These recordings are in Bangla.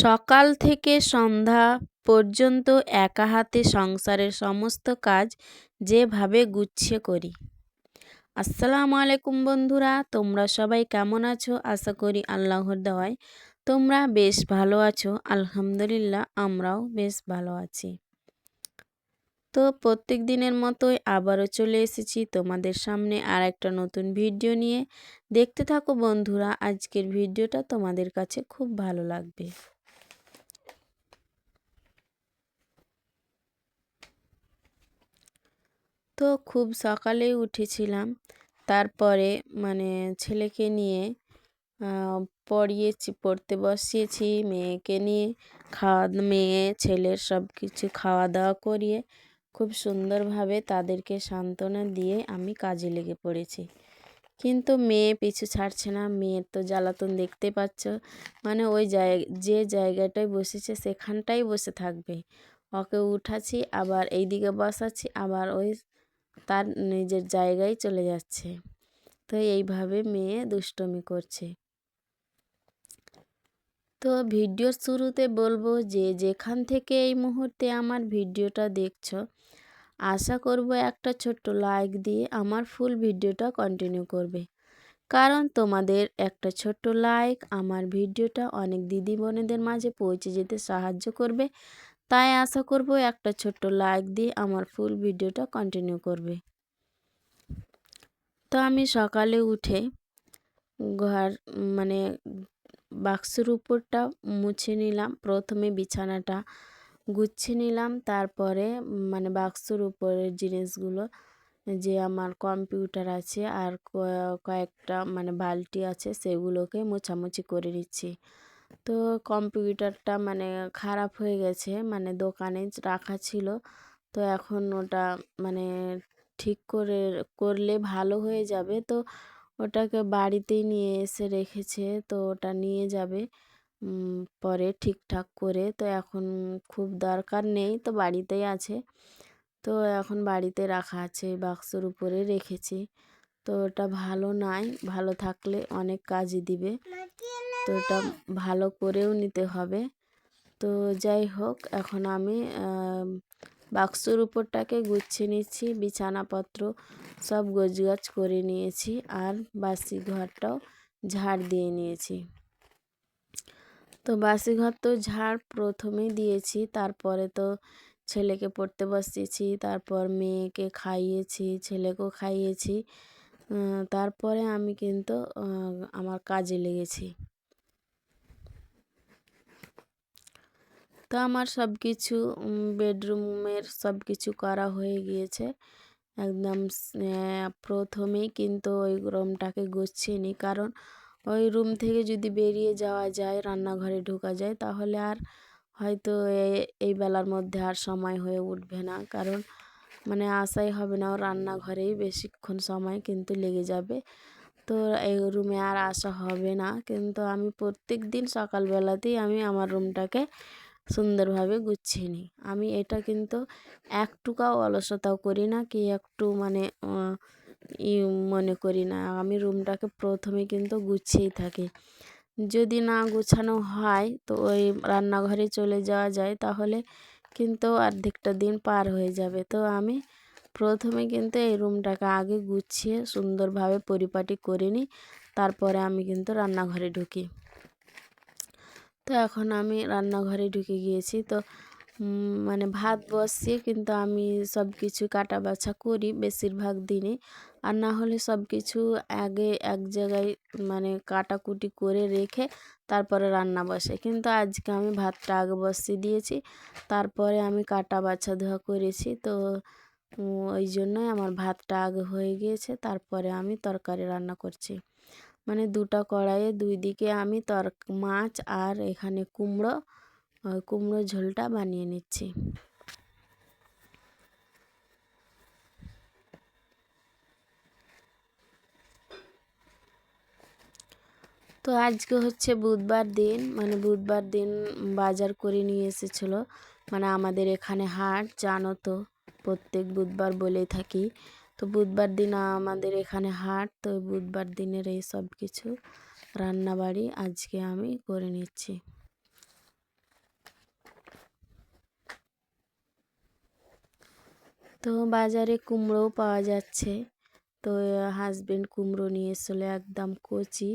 সকাল থেকে সন্ধ্যা পর্যন্ত একা হাতে সংসারের সমস্ত কাজ যেভাবে গুছিয়ে করি। আসসালামু আলাইকুম বন্ধুরা, তোমরা সবাই কেমন আছো? আশা করি আল্লাহর দয়ায় তোমরা বেশ ভালো আছো। আলহামদুলিল্লাহ, আমরাও বেশ ভালো আছি। তো প্রত্যেক দিনের মতোই আবারও চলে এসেছি তোমাদের সামনে আর একটা নতুন ভিডিও নিয়ে। দেখতে থাকো বন্ধুরা, আজকের ভিডিওটা তোমাদের কাছে খুব ভালো লাগবে। তো খুব সকালেই উঠেছিলাম, তারপরে ছেলেকে নিয়ে পড়তে বসিয়েছি। মেয়েকে নিয়ে মেয়ে ছেলের সব কিছু খাওয়া দাওয়া করিয়ে খুব সুন্দরভাবে তাদেরকে সান্ত্বনা দিয়ে আমি কাজে লেগে পড়েছি। কিন্তু মেয়ে পিছু ছাড়ছে না। মেয়ের তো জ্বালাতন দেখতে পাচ্ছ, ওই যে জায়গাটায় বসেছে সেখানটাই বসে থাকবে। ওকে উঠাচ্ছি, আবার এইদিকে বসাচ্ছি, আবার ওই তার নিজের জায়গায় চলে যাচ্ছে। তো এইভাবে মেয়ে দুষ্টুমি করছে। তো ভিডিওর শুরুতে বলবো, যে যেখান থেকে এই মুহূর্তে আমার ভিডিওটা দেখছো, আশা করব একটা ছোট্ট লাইক দিয়ে আমার ফুল ভিডিওটা কন্টিনিউ করবে। কারণ তোমাদের একটা ছোট্ট লাইক আমার ভিডিওটা অনেক দিদি বোনেদের মাঝে পৌঁছে যেতে সাহায্য করবে। তাই আশা করব একটা ছোট্ট লাইক দিয়ে আমার ফুল ভিডিওটা কন্টিনিউ করবে। তো আমি সকালে উঠে ঘর বাক্সের উপরটা মুছে নিলাম। প্রথমে বিছানাটা গুছিয়ে নিলাম, তারপরে বাক্সের উপরের জিনিসগুলো, যে আমার কম্পিউটার আছে আর কয়েকটা বালতি আছে, সেগুলোকে মোছামুছি করে নিচ্ছি। তো কম্পিউটারটা খারাপ হয়ে গেছে, দোকানে রাখা ছিল। তো এখন ওটা ঠিক করলে ভালো হয়ে যাবে। তো ওটাকে বাড়িতেই নিয়ে এসে রেখেছে, তো ওটা নিয়ে যাবে পরে ঠিকঠাক করে। তো এখন খুব দরকার নেই, তো বাড়িতেই আছে। তো এখন বাড়িতে রাখা আছে, বাক্সের উপরে রেখেছি। তো ওটা ভালো নাই, ভালো থাকলে অনেক কাজে দিবে। তো ওটা ভালো করেও নিতে হবে। তো যাই হোক, এখন আমি বাক্সের উপরটাকে গুছিয়ে নিচ্ছি। বিছানাপত্র সব গোছগাছ করে নিয়েছি, আর বাসি ঘরটাও ঝাড় দিয়ে নিয়েছি। তো বাসি ঘর তো ঝাড় প্রথমেই দিয়েছি, তারপরে তো ছেলেকে পড়তে বসিয়েছি, তারপর মেয়েকে খাইয়েছি, ছেলেকেও খাইয়েছি। তারপরে আমি কিন্তু আমার কাজে লেগেছি। তো আমার সব কিছু বেডরুমের সব কিছু করা হয়ে গিয়েছে একদম। প্রথমেই কিন্তু ওই রুমটাকে গুছিয়ে নিই, কারণ ওই রুম থেকে যদি বেরিয়ে যাওয়া যায়, রান্নাঘরে ঢোকা যায়, তাহলে আর হয়তো এই বেলার মধ্যে আর সময় হয়ে উঠবে না। কারণ আসাই হবে না, ও রান্নাঘরেই বেশিক্ষণ সময় কিন্তু লেগে যাবে। তো এই রুমে আর আসা হবে না। কিন্তু আমি প্রত্যেক দিন সকালবেলাতেই আমি আমার রুমটাকে সুন্দরভাবে গুছিয়ে নিই। আমি এটা কিন্তু একটুকাও অলসতাও করি না, কি একটু মনে করি না। আমি রুমটাকে প্রথমে কিন্তু গুছিয়েই থাকি। যদি না গোছানো হয়, তো ওই রান্নাঘরে চলে যাওয়া যায়, তাহলে কিন্তু অর্ধেকটা দিন পার হয়ে যাবে। তো আমি প্রথমে কিন্তু এই রুমটাকে আগে গুছিয়ে সুন্দরভাবে পরিপাটি করে নিই, তারপরে আমি কিন্তু রান্নাঘরে ঢুকি। তো এখন আমি রান্নাঘরে ঢুকে গিয়েছি। তো ভাত বসিয়ে কিন্তু আমি সব কিছু কাটা বাছা করি বেশিরভাগ দিনে। আর না হলে সব কিছু আগে এক জায়গায় কাটাকুটি করে রেখে তারপরে রান্না বসাই। কিন্তু আজকে আমি ভাতটা আগে বসিয়ে দিয়েছি, তারপরে আমি কাটা বাছা ধোয়া করেছি। তো ওই জন্যই আমার ভাতটা আগে হয়ে গিয়েছে, তারপরে আমি তরকারি রান্না করছি। দুটো কড়াইয়ে দুই দিকে আমি মাছ আর এখানে কুমড়ো ঝোলটা বানিয়ে নিচ্ছি। তো আজকে হচ্ছে বুধবার দিন, বুধবার দিন বাজার করে নিয়ে এসেছিলো। আমাদের এখানে হাট, জানো তো, প্রত্যেক বুধবার বলেই থাকি। তো বুধবার দিন আমাদের এখানে হাট, তো বুধবার দিনের এই সব কিছু রান্নাবাড়ি আজকে আমি করে নিচ্ছি। তো বাজারে কুমড়োও পাওয়া যাচ্ছে। তো হাজবেন্ড কুমড়ো নিয়ে এসেছিলো, একদম কচি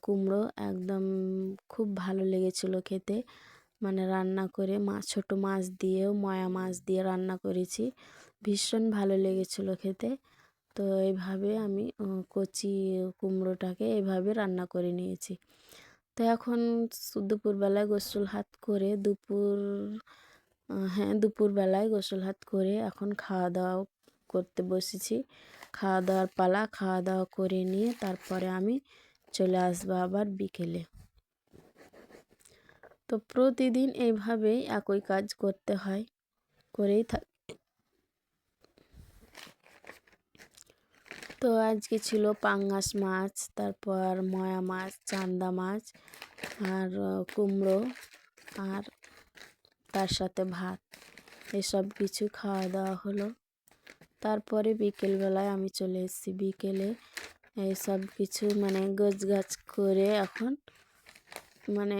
কুমড়ো, একদম খুব ভালো লেগেছিলো খেতে। মানে রান্না করে ছোটো মাছ দিয়েও, ময়া মাছ দিয়ে রান্না করেছি, ভীষণ ভালো লেগেছিলো খেতে। তো এইভাবে আমি কচি কুমড়োটাকে এইভাবে রান্না করে নিয়েছি। তো এখন দুপুরবেলায় গোসল হাত করে দুপুরবেলায় গোসল হাত করে এখন খাওয়া দাওয়া করতে বসেছি। খাওয়া দাওয়ার পালা, খাওয়া দাওয়া করে নিয়ে তারপরে আমি চলে আসবো আবার বিকেলে। তো প্রতিদিন এইভাবেই একই কাজ করতে হয়, করেই থাকি। তো আজকে ছিল পাঙ্গাস মাছ, তারপর ময়া মাছ, চান্দা মাছ, আর কুমড়ো, আর তার সাথে ভাত, এসব কিছু খাওয়া দাওয়া হলো। তারপরে বিকেলবেলায় আমি চলে এসেছি। বিকেলে এইসব কিছু মানে গোছগাছ করে এখন মানে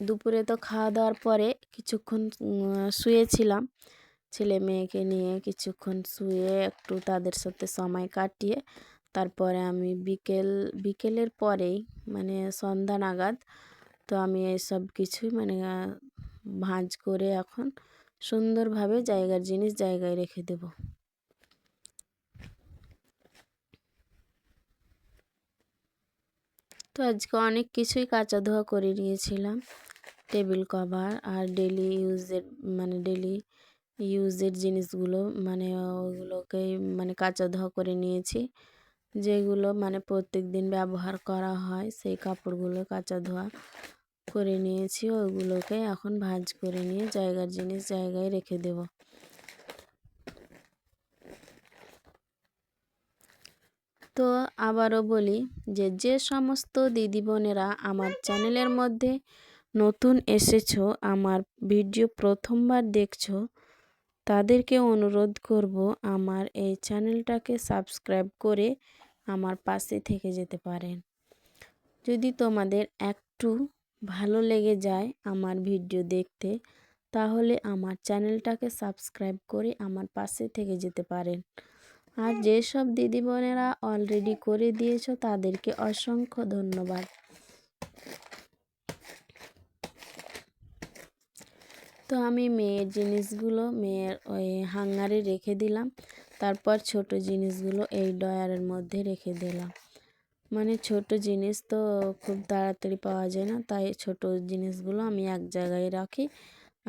দুপুরে তো খাওয়া দাওয়ার পরে কিছুক্ষণ শুয়েছিলাম, ছেলে মেয়েকে নিয়ে কিছুক্ষণ শুয়ে একটু তাদের সাথে সময় কাটিয়ে তারপরে আমি বিকেলের পরেই মানে সন্ধ্যা নাগাদ তো আমি এইসব কিছুই মানে ভাঁজ করে এখন সুন্দরভাবে জায়গার জিনিস জায়গায় রেখে দেব। তো আজকে অনেক কিছুই কাচা ধোয়া করে নিয়েছিলাম, টেবিল কভার আর ডেলি ইউজের জিনিসগুলো মানে ওগুলোকেই মানে কাচা ধোয়া করে নিয়েছি। যেগুলো মানে প্রত্যেক দিন ব্যবহার করা হয় সেই কাপড়গুলো কাচা ধোয়া করে নিয়েছি। ওইগুলোকে এখন ভাঁজ করে নিয়ে জায়গার জিনিস জায়গায় রেখে দেব। তো আবারও বলি যে সমস্ত দিদি বোনেরা আমার চ্যানেলের মধ্যে নতুন এসেছো, আমার ভিডিও প্রথমবার দেখছো, তাদেরকে অনুরোধ করব আমার এই চ্যানেলটাকে সাবস্ক্রাইব করে আমার পাশে থেকে যেতে পারেন। যদি তোমাদের একটু ভালো লেগে যায় আমার ভিডিও দেখতে, তাহলে আমার চ্যানেলটাকে সাবস্ক্রাইব করে আমার পাশে থেকে যেতে পারেন। আর যেসব দিদি বোনেরা অলরেডি করে দিয়েছো তাদেরকে অসংখ্য ধন্যবাদ। তো আমি মেয়ের জিনিসগুলো মেয়ের ওই হ্যাঙ্গারে রেখে দিলাম, তারপর ছোট জিনিসগুলো এই ড্রয়ারের মধ্যে রেখে দিলাম। মানে ছোট জিনিস তো খুব তাড়াতাড়ি পাওয়া যায় না, তাই ছোট জিনিসগুলো আমি এক জায়গায় রাখি,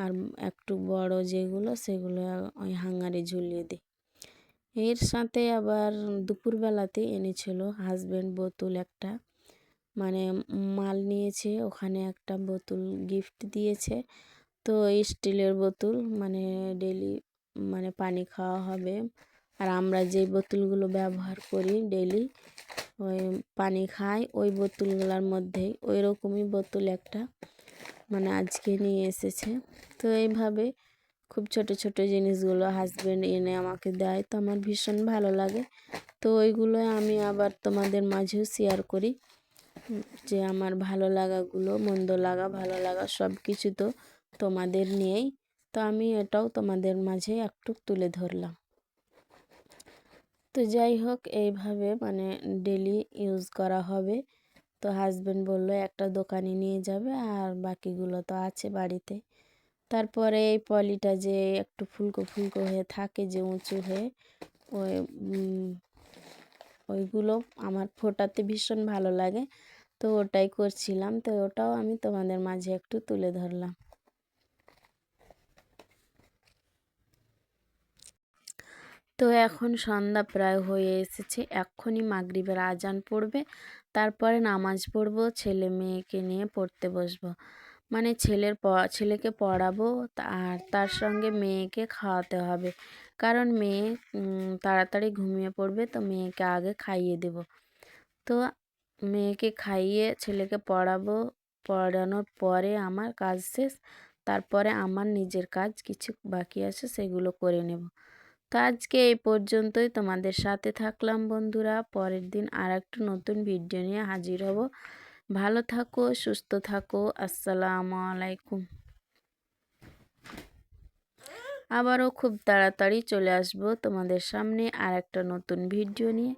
আর একটু বড় যেগুলো সেগুলো ওই হ্যাঙ্গারে ঝুলিয়ে দিই। এর সাথে আবার দুপুরবেলাতে এনেছিল হাজব্যান্ড বোতল একটা, মানে মাল নিয়েছে, ওখানে একটা বোতল গিফট দিয়েছে। তো স্টিলের বোতল, মানে ডেলি মানে পানি খাওয়া হবে। আর আমরা যে বোতলগুলো ব্যবহার করি ডেলি ওই পানি খাই, ওই বোতলগুলোর মধ্যেই ওই রকমই বোতল একটা মানে আজকে নিয়ে এসেছে। তো এইভাবে খুব ছোট ছোট জিনিসগুলো হাজব্যান্ড এনে আমাকে দেয়, তো আমার ভীষণ ভালো লাগে। তো ওইগুলো আমি আবার তোমাদের মাঝেও শেয়ার করি, যে আমার ভালো লাগাগুলো, মন্দ লাগা ভালো লাগা সব কিছু তো তোমাদের নিয়েই, তো আমি এটাও তোমাদের মাঝে একটু তুলে ধরলাম। তো যাই হোক, এইভাবে মানে ডেলি ইউজ করা হবে। তো হাজব্যান্ড বললো একটা দোকানে নিয়ে যাবে, আর বাকিগুলো তো আছে বাড়িতে। তারপরে এই পলিটা যে একটু ফুলকো ফুলকো হয়ে থাকে, যে উঁচু হয়ে, ওই ওইগুলো আমার ফোটাতে ভীষণ ভালো লাগে, তো ওটাই করছিলাম। তো ওটাও আমি তোমাদের মাঝে একটু তুলে ধরলাম। তো এখন সন্ধ্যা প্রায় হয়ে এসেছে, এক্ষুনি মাগরিবের আজান পড়বে, তারপরে নামাজ পড়বো, ছেলে মেয়েকে নিয়ে পড়তে বসবো। মানে ছেলেকে পড়াবো, আর তার সঙ্গে মেয়েকে খাওয়াতে হবে, কারণ মেয়ে তাড়াতাড়ি ঘুমিয়ে পড়বে, তো মেয়েকে আগে খাইয়ে দেব। তো মেয়েকে খাইয়ে ছেলেকে পড়াবো, পড়ানোর পরে আমার কাজ শেষ, তারপরে আমার নিজের কাজ কিছু বাকি আছে সেগুলো করে নেব। তো আজকে এই পর্যন্তই, তোমাদের সাথে থাকলাম বন্ধুরা। পরের দিন আর একটা নতুন ভিডিও নিয়ে হাজির হব। ভালো থাকো, সুস্থ থাকো, আসসালামু আলাইকুম। আবারও খুব তাড়াতাড়ি চলে আসব তোমাদের সামনে আর একটা নতুন ভিডিও নিয়ে।